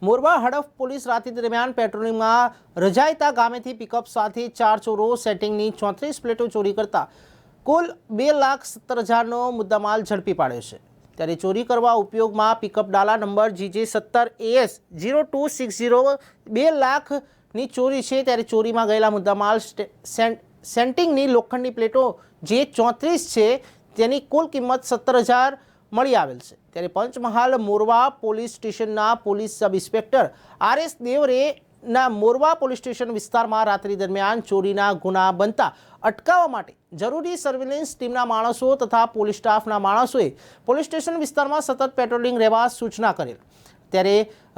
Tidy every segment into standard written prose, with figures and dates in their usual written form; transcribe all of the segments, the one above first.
મોરવા Hadaf police રાત્રિ દરમિયાન પેટ્રોલિંગમાં રજાયતા ગામેથી pickup સાથે 4 ચોરો સેટિંગની 34 પ્લેટો ચોરી કરતા કુલ 2,70,000નો મુદ્દામાલ ઝડપી પાડ્યો છે। ત્યારે ચોરી કરવા ઉપયોગમાં પિકઅપ ડાલા નંબર GJ17AS 0260 2 લાખની ચોરી છે। ત્યારે ચોરીમાં ગયેલા મુદ્દામાલ સેન્ટિંગની લોખંડની પ્લેટો જે 34 છે તેની કુલ કિંમત 17,000 મળી આવેલ છે। ત્યારે પંચમહાલ મોરવા પોલીસ સ્ટેશનના પોલીસ સબ ઇન્સ્પેક્ટર RS દેવરેના મોરવા પોલીસ સ્ટેશન વિસ્તારમાં રાત્રિ દરમિયાન ચોરીના ગુના બનતા અટકાવવા માટે જરૂરી સર્વેલન્સ ટીમના માણસો તથા પોલીસ સ્ટાફના માણસોએ પોલીસ સ્ટેશન વિસ્તારમાં સતત પેટ્રોલિંગ રહેવા સૂચના કરેલ। ત્યારે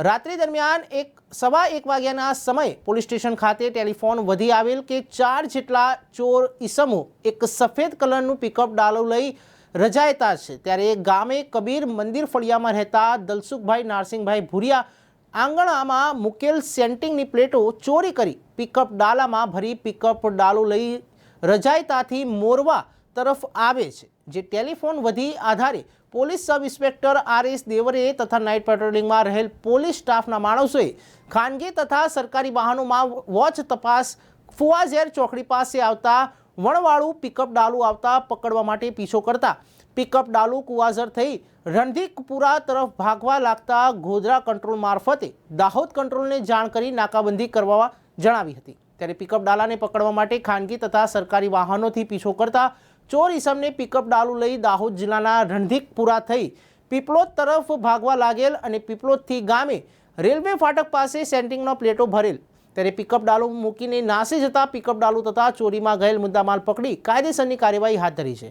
રાત્રિ દરમિયાન 1:15 વાગ્યાના સમયે પોલીસ સ્ટેશન ખાતે ટેલિફોન વધી આવેલ કે 4 જેટલા ચોર ઈસમો એક સફેદ કલરનું પિકઅપ ડાલો લઈ રજાયતા છે। ત્યારે ગામે કબીર મંદિર ફળિયામાં રહેતા દલસુખભાઈ નારસિંહભાઈ ભુરિયા આંગણામાં મૂકેલ સેન્ટિંગની પ્લેટો ચોરી કરી પિકઅપ ડાલામાં ભરી પિકઅપ ડાલો લઈ રજાયતાથી મોરવા તરફ આવે છે। જે ટેલિફોન વધી આધારે પોલીસ સબ ઇન્સ્પેક્ટર RS દેવરે તથા નાઇટ પેટ્રોલિંગમાં રહેલ પોલીસ સ્ટાફના માણસોએ ખાનગી તથા સરકારી વાહનોમાં વોચ તપાસ ફુવાઝેર ચોકડી પાસે આવતા વણવાળું પિકઅપ ડાલુ આવતા પકડવા માટે પીછો કરતા પિકઅપ ડાલુ કુવાઝર થઈ રણધીકપુરા તરફ ભાગવા લાગતા ગોધરા કંટ્રોલ મારફતે દાહોદ કંટ્રોલને જાણ કરી નાકાબંધી કરવા જણાવી હતી। ત્યારે પિકઅપ ડાલાને પકડવા માટે ખાનગી તથા સરકારી વાહનોથી પીછો કરતા ચોર ઈસમને પિકઅપ ડાલુ લઈ દાહોદ જિલ્લાના રણધીકપુરા થઈ પીપલોદ તરફ ભાગવા લાગેલ અને પીપલોદથી ગામે રેલવે ફાટક પાસે સેન્ટિંગનો પ્લેટો ભરેલ। ત્યારે પિકઅપ ડાલુ મૂકીને નાસી જતા પિકઅપ ડાલુ તથા ચોરીમાં ગયેલ મુદ્દામાલ પકડી કાયદેસરની કાર્યવાહી હાથ ધરી છે।